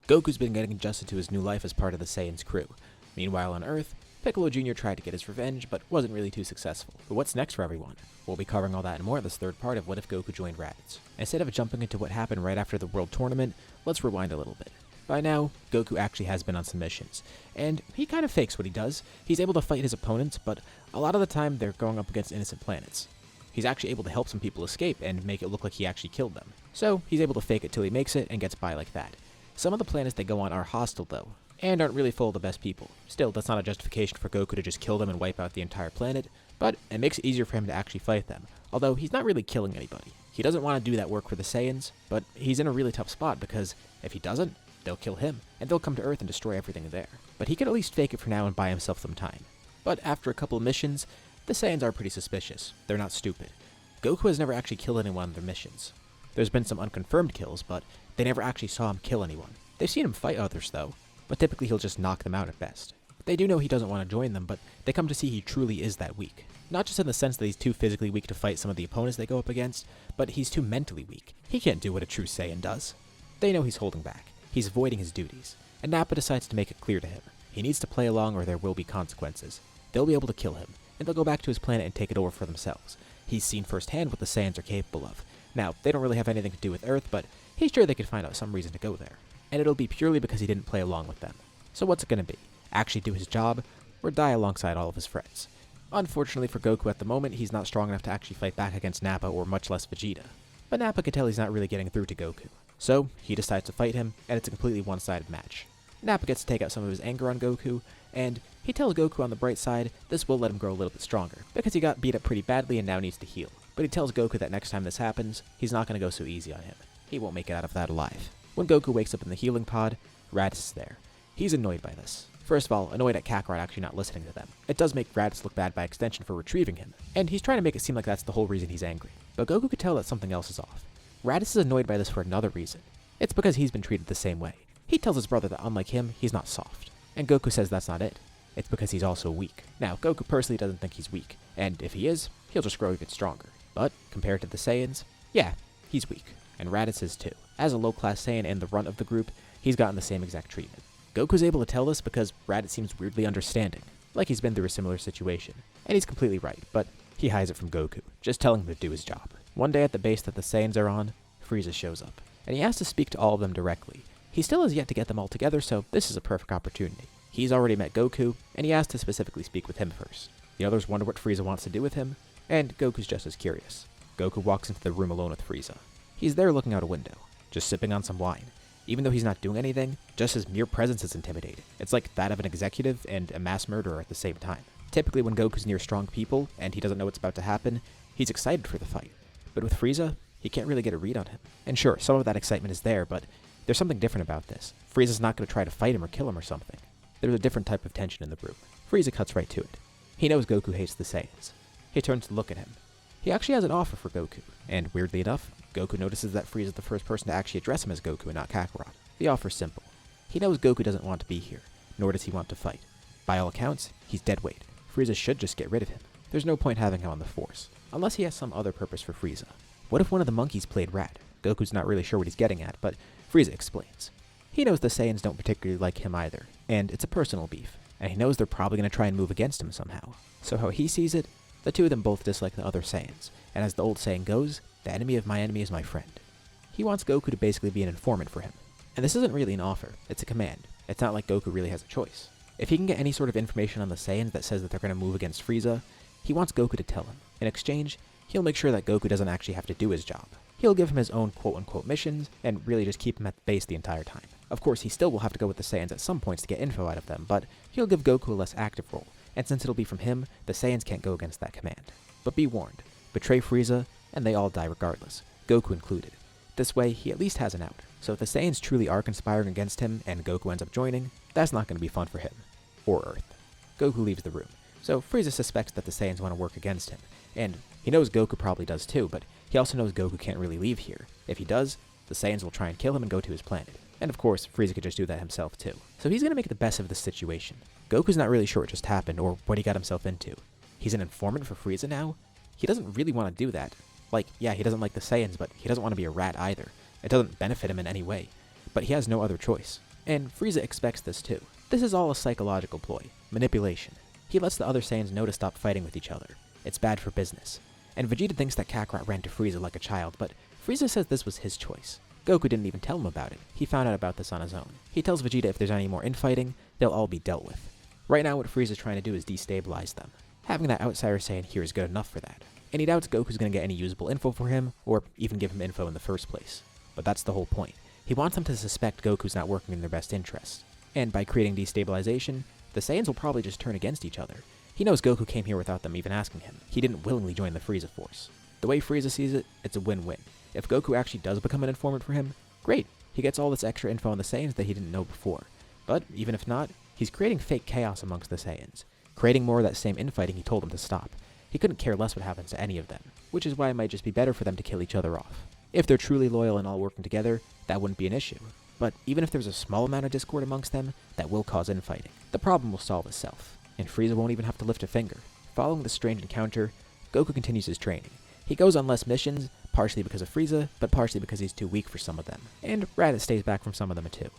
Goku's been getting adjusted to his new life as part of the Saiyans crew. Meanwhile on Earth, Piccolo Jr. tried to get his revenge, but wasn't really too successful. But what's next for everyone? We'll be covering all that and more in this third part of What If Goku Joined Raditz. Instead of jumping into what happened right after the World Tournament, let's rewind a little bit. By now, Goku actually has been on some missions, and he kind of fakes what he does. He's able to fight his opponents, but a lot of the time they're going up against innocent planets. He's actually able to help some people escape and make it look like he actually killed them. So he's able to fake it till he makes it and gets by like that. Some of the planets they go on are hostile though, and aren't really full of the best people. Still, that's not a justification for Goku to just kill them and wipe out the entire planet, but it makes it easier for him to actually fight them, although he's not really killing anybody. He doesn't want to do that work for the Saiyans, but he's in a really tough spot because if he doesn't, they'll kill him, and they'll come to Earth and destroy everything there. But he can at least fake it for now and buy himself some time. But after a couple of missions, the Saiyans are pretty suspicious. They're not stupid. Goku has never actually killed anyone on their missions. There's been some unconfirmed kills, but they never actually saw him kill anyone. They've seen him fight others though, but typically he'll just knock them out at best. They do know he doesn't want to join them, but they come to see he truly is that weak. Not just in the sense that he's too physically weak to fight some of the opponents they go up against, but he's too mentally weak. He can't do what a true Saiyan does. They know he's holding back. He's avoiding his duties, and Nappa decides to make it clear to him. He needs to play along or there will be consequences. They'll be able to kill him, and they'll go back to his planet and take it over for themselves. He's seen firsthand what the Saiyans are capable of. Now, they don't really have anything to do with Earth, but he's sure they could find out some reason to go there. And it'll be purely because he didn't play along with them. So what's it gonna be? Actually do his job, or die alongside all of his friends? Unfortunately for Goku at the moment, he's not strong enough to actually fight back against Nappa or much less Vegeta. But Nappa can tell he's not really getting through to Goku. So, he decides to fight him, and it's a completely one-sided match. Nappa gets to take out some of his anger on Goku, and he tells Goku on the bright side this will let him grow a little bit stronger, because he got beat up pretty badly and now needs to heal. But he tells Goku that next time this happens, he's not going to go so easy on him. He won't make it out of that alive. When Goku wakes up in the healing pod, Raditz is there. He's annoyed by this. First of all, annoyed at Kakarot actually not listening to them. It does make Raditz look bad by extension for retrieving him, and he's trying to make it seem like that's the whole reason he's angry. But Goku could tell that something else is off. Raditz is annoyed by this for another reason. It's because he's been treated the same way. He tells his brother that unlike him, he's not soft. And Goku says that's not it. It's because he's also weak. Now, Goku personally doesn't think he's weak, and if he is, he'll just grow even stronger. But, compared to the Saiyans, yeah, he's weak. And Raditz is too. As a low-class Saiyan and the runt of the group, he's gotten the same exact treatment. Goku's able to tell this because Raditz seems weirdly understanding, like he's been through a similar situation. And he's completely right, but he hides it from Goku, just telling him to do his job. One day at the base that the Saiyans are on, Frieza shows up, and he has to speak to all of them directly. He still has yet to get them all together, so this is a perfect opportunity. He's already met Goku, and he has to specifically speak with him first. The others wonder what Frieza wants to do with him, and Goku's just as curious. Goku walks into the room alone with Frieza. He's there looking out a window, just sipping on some wine. Even though he's not doing anything, just his mere presence is intimidating. It's like that of an executive and a mass murderer at the same time. Typically when Goku's near strong people, and he doesn't know what's about to happen, he's excited for the fight. But with Frieza, he can't really get a read on him. And sure, some of that excitement is there, but there's something different about this. Frieza's not going to try to fight him or kill him or something. There's a different type of tension in the room. Frieza cuts right to it. He knows Goku hates the Saiyans. He turns to look at him. He actually has an offer for Goku, and weirdly enough, Goku notices that Frieza's the first person to actually address him as Goku and not Kakarot. The offer's simple. He knows Goku doesn't want to be here, nor does he want to fight. By all accounts, he's dead weight. Frieza should just get rid of him. There's no point having him on the Force, unless he has some other purpose for Frieza. What if one of the monkeys played Rat? Goku's not really sure what he's getting at, but Frieza explains. He knows the Saiyans don't particularly like him either, and it's a personal beef, and he knows they're probably going to try and move against him somehow. So how he sees it, the two of them both dislike the other Saiyans, and as the old saying goes, the enemy of my enemy is my friend. He wants Goku to basically be an informant for him. And this isn't really an offer, it's a command. It's not like Goku really has a choice. If he can get any sort of information on the Saiyans that says that they're going to move against Frieza, he wants Goku to tell him. In exchange, he'll make sure that Goku doesn't actually have to do his job. He'll give him his own quote-unquote missions, and really just keep him at the base the entire time. Of course, he still will have to go with the Saiyans at some points to get info out of them, but he'll give Goku a less active role, and since it'll be from him, the Saiyans can't go against that command. But be warned, betray Frieza, and they all die regardless, Goku included. This way, he at least has an out. So if the Saiyans truly are conspiring against him, and Goku ends up joining, that's not going to be fun for him. Or Earth. Goku leaves the room, so Frieza suspects that the Saiyans want to work against him, and he knows Goku probably does too, but he also knows Goku can't really leave here. If he does, the Saiyans will try and kill him and go to his planet. And of course, Frieza could just do that himself too. So he's going to make the best of this situation. Goku's not really sure what just happened or what he got himself into. He's an informant for Frieza now? He doesn't really want to do that. Like, yeah, he doesn't like the Saiyans, but he doesn't want to be a rat either. It doesn't benefit him in any way. But he has no other choice. And Frieza expects this too. This is all a psychological ploy, manipulation. He lets the other Saiyans know to stop fighting with each other. It's bad for business. And Vegeta thinks that Kakarot ran to Frieza like a child, but Frieza says this was his choice. Goku didn't even tell him about it. He found out about this on his own. He tells Vegeta if there's any more infighting, they'll all be dealt with. Right now what Frieza's trying to do is destabilize them. Having that outsider Saiyan here is good enough for that. And he doubts Goku's going to get any usable info for him, or even give him info in the first place. But that's the whole point. He wants them to suspect Goku's not working in their best interests. And by creating destabilization, the Saiyans will probably just turn against each other. He knows Goku came here without them even asking him. He didn't willingly join the Frieza force. The way Frieza sees it, it's a win-win. If Goku actually does become an informant for him, great. He gets all this extra info on the Saiyans that he didn't know before. But even if not, he's creating fake chaos amongst the Saiyans, creating more of that same infighting he told them to stop. He couldn't care less what happens to any of them, which is why it might just be better for them to kill each other off. If they're truly loyal and all working together, that wouldn't be an issue. But even if there's a small amount of discord amongst them, that will cause infighting. The problem will solve itself, and Frieza won't even have to lift a finger. Following this strange encounter, Goku continues his training. He goes on less missions, partially because of Frieza, but partially because he's too weak for some of them. And Raditz stays back from some of them too.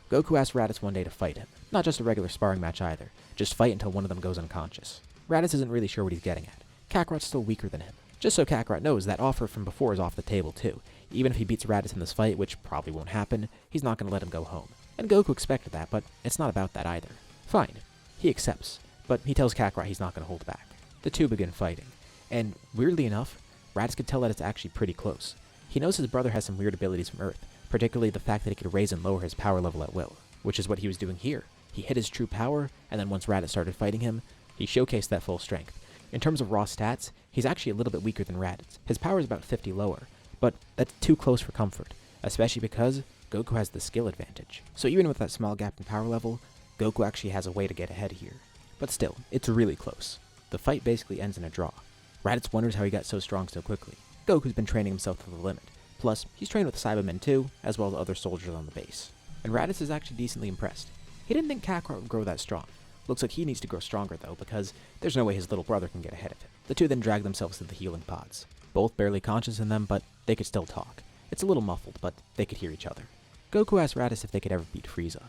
Goku asks Raditz one day to fight him. Not just a regular sparring match either, just fight until one of them goes unconscious. Raditz isn't really sure what he's getting at. Kakarot's still weaker than him. Just so Kakarot knows, that offer from before is off the table too. Even if he beats Raditz in this fight, which probably won't happen, he's not going to let him go home. And Goku expected that, but it's not about that either. Fine. He accepts, but he tells Kakarot he's not going to hold back. The two begin fighting. And weirdly enough, Raditz could tell that it's actually pretty close. He knows his brother has some weird abilities from Earth, particularly the fact that he could raise and lower his power level at will, which is what he was doing here. He hit his true power, and then once Raditz started fighting him, he showcased that full strength. In terms of raw stats, he's actually a little bit weaker than Raditz. His power is about 50 lower, but that's too close for comfort, especially because Goku has the skill advantage. So even with that small gap in power level, Goku actually has a way to get ahead here. But still, it's really close. The fight basically ends in a draw. Raditz wonders how he got so strong so quickly. Goku's been training himself to the limit. Plus, he's trained with Cybermen too, as well as other soldiers on the base. And Raditz is actually decently impressed. He didn't think Kakarot would grow that strong. Looks like he needs to grow stronger though, because there's no way his little brother can get ahead of him. The two then drag themselves to the healing pods. Both barely conscious in them, but they could still talk. It's a little muffled, but they could hear each other. Goku asks Raditz if they could ever beat Frieza.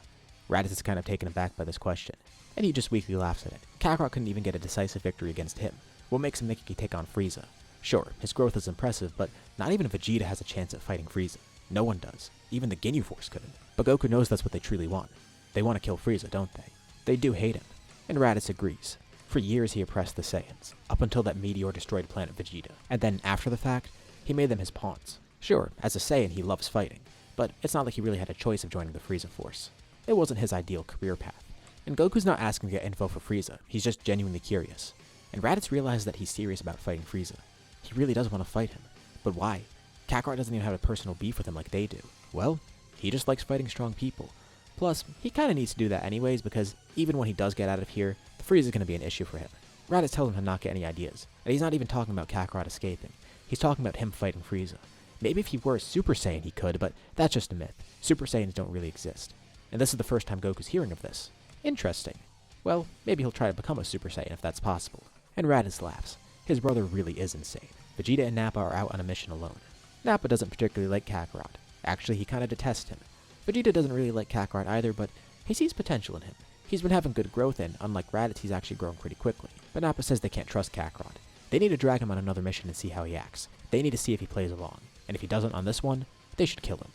Raditz is kind of taken aback by this question, and he just weakly laughs at it. Kakarot couldn't even get a decisive victory against him. What makes him think he could take on Frieza? Sure, his growth is impressive, but not even Vegeta has a chance at fighting Frieza. No one does. Even the Ginyu Force couldn't. But Goku knows that's what they truly want. They want to kill Frieza, don't they? They do hate him. And Raditz agrees. For years he oppressed the Saiyans, up until that meteor destroyed planet Vegeta. And then, after the fact, he made them his pawns. Sure, as a Saiyan he loves fighting, but it's not like he really had a choice of joining the Frieza Force. It wasn't his ideal career path. And Goku's not asking to get info for Frieza, he's just genuinely curious. And Raditz realizes that he's serious about fighting Frieza. He really does want to fight him. But why? Kakarot doesn't even have a personal beef with him like they do. Well, he just likes fighting strong people. Plus, he kinda needs to do that anyways, because even when he does get out of here, the Frieza is gonna be an issue for him. Raditz tells him to not get any ideas, and he's not even talking about Kakarot escaping. He's talking about him fighting Frieza. Maybe if he were a Super Saiyan he could, but that's just a myth. Super Saiyans don't really exist. And this is the first time Goku's hearing of this. Interesting. Well, maybe he'll try to become a Super Saiyan if that's possible. And Raditz laughs. His brother really is insane. Vegeta and Nappa are out on a mission alone. Nappa doesn't particularly like Kakarot. Actually, he kinda detests him. Vegeta doesn't really like Kakarot either, but he sees potential in him. He's been having good growth, and unlike Raditz, he's actually grown pretty quickly. But Nappa says they can't trust Kakarot. They need to drag him on another mission and see how he acts. They need to see if he plays along. And if he doesn't on this one, they should kill him.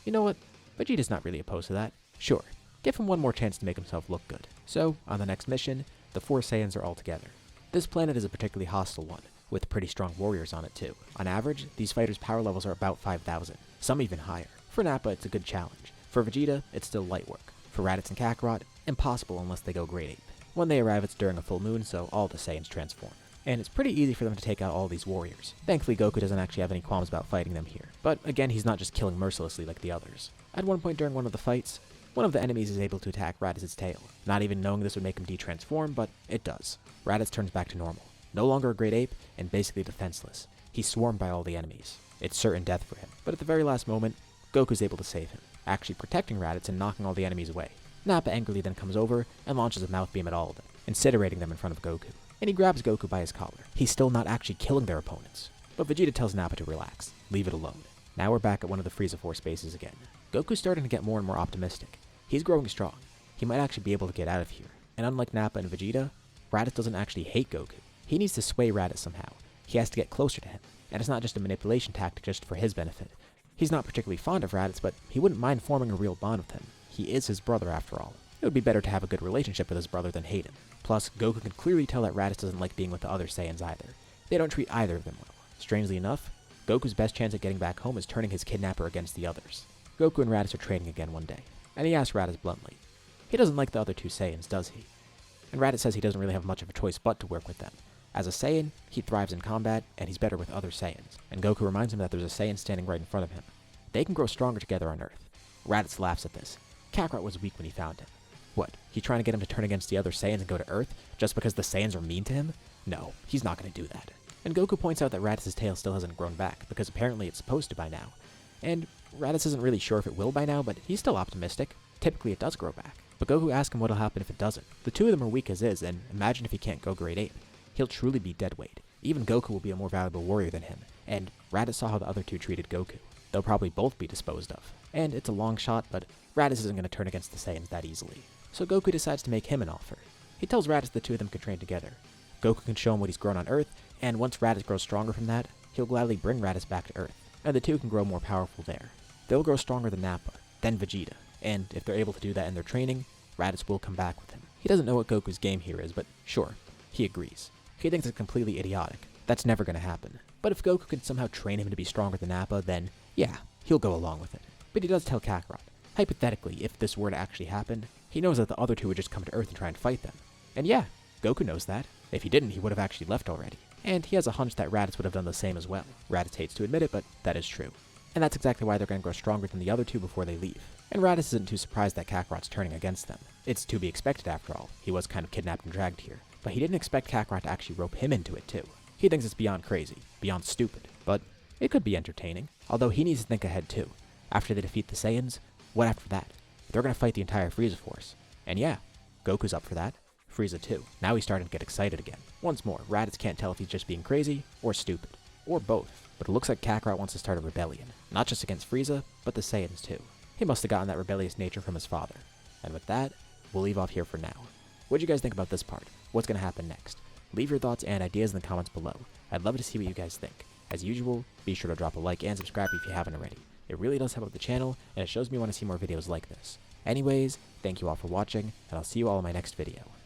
You know what? Vegeta's not really opposed to that. Sure, give him one more chance to make himself look good. So, on the next mission, the 4 Saiyans are all together. This planet is a particularly hostile one, with pretty strong warriors on it too. On average, these fighters' power levels are about 5,000, some even higher. For Nappa, it's a good challenge. For Vegeta, it's still light work. For Raditz and Kakarot, impossible unless they go grade 8. When they arrive, it's during a full moon, so all the Saiyans transform. And it's pretty easy for them to take out all these warriors. Thankfully, Goku doesn't actually have any qualms about fighting them here. But again, he's not just killing mercilessly like the others. At one point during one of the fights, one of the enemies is able to attack Raditz's tail, not even knowing this would make him de-transform, but it does. Raditz turns back to normal. No longer a great ape, and basically defenseless. He's swarmed by all the enemies. It's certain death for him. But at the very last moment, Goku's able to save him, actually protecting Raditz and knocking all the enemies away. Nappa angrily then comes over and launches a mouth beam at all of them, incinerating them in front of Goku. And he grabs Goku by his collar. He's still not actually killing their opponents. But Vegeta tells Nappa to relax, leave it alone. Now we're back at one of the Frieza Force bases again. Goku's starting to get more and more optimistic. He's growing strong. He might actually be able to get out of here. And unlike Nappa and Vegeta, Raditz doesn't actually hate Goku. He needs to sway Raditz somehow. He has to get closer to him. And it's not just a manipulation tactic just for his benefit. He's not particularly fond of Raditz, but he wouldn't mind forming a real bond with him. He is his brother after all. It would be better to have a good relationship with his brother than hate him. Plus, Goku can clearly tell that Raditz doesn't like being with the other Saiyans either. They don't treat either of them well. Strangely enough, Goku's best chance at getting back home is turning his kidnapper against the others. Goku and Raditz are training again one day, and he asks Raditz bluntly. He doesn't like the other two Saiyans, does he? And Raditz says he doesn't really have much of a choice but to work with them. As a Saiyan, he thrives in combat, and he's better with other Saiyans. And Goku reminds him that there's a Saiyan standing right in front of him. They can grow stronger together on Earth. Raditz laughs at this. Kakarot was weak when he found him. What, he's trying to get him to turn against the other Saiyans and go to Earth, just because the Saiyans are mean to him? No, he's not going to do that. And Goku points out that Raditz's tail still hasn't grown back, because apparently it's supposed to by now. And Raditz isn't really sure if it will by now, but he's still optimistic. Typically it does grow back. But Goku asks him what'll happen if it doesn't. The two of them are weak as is, and imagine if he can't go grade 8. He'll truly be dead weight. Even Goku will be a more valuable warrior than him, and Raditz saw how the other two treated Goku. They'll probably both be disposed of. And it's a long shot, but Raditz isn't going to turn against the Saiyans that easily. So Goku decides to make him an offer. He tells Raditz the two of them can train together. Goku can show him what he's grown on Earth, and once Raditz grows stronger from that, he'll gladly bring Raditz back to Earth, and the two can grow more powerful there. They'll grow stronger than Nappa, then Vegeta, and if they're able to do that in their training, Raditz will come back with him. He doesn't know what Goku's game here is, but sure, he agrees. He thinks it's completely idiotic. That's never going to happen. But if Goku can somehow train him to be stronger than Nappa, then yeah, he'll go along with it. But he does tell Kakarot, hypothetically, if this were to actually happen, he knows that the other two would just come to Earth and try and fight them. And yeah, Goku knows that. If he didn't, he would have actually left already. And he has a hunch that Raditz would have done the same as well. Raditz hates to admit it, but that is true. And that's exactly why they're going to grow stronger than the other two before they leave. And Raditz isn't too surprised that Kakarot's turning against them. It's to be expected after all. He was kind of kidnapped and dragged here. But he didn't expect Kakarot to actually rope him into it too. He thinks it's beyond crazy, beyond stupid. But it could be entertaining. Although he needs to think ahead too. After they defeat the Saiyans, what after that? They're going to fight the entire Frieza force. And yeah, Goku's up for that. Frieza too. Now he's starting to get excited again. Once more, Raditz can't tell if he's just being crazy or stupid. Or both. But it looks like Kakarot wants to start a rebellion. Not just against Frieza, but the Saiyans too. He must have gotten that rebellious nature from his father. And with that, we'll leave off here for now. What do you guys think about this part? What's going to happen next? Leave your thoughts and ideas in the comments below. I'd love to see what you guys think. As usual, be sure to drop a like and subscribe if you haven't already. It really does help out the channel, and it shows me you want to see more videos like this. Anyways, thank you all for watching, and I'll see you all in my next video.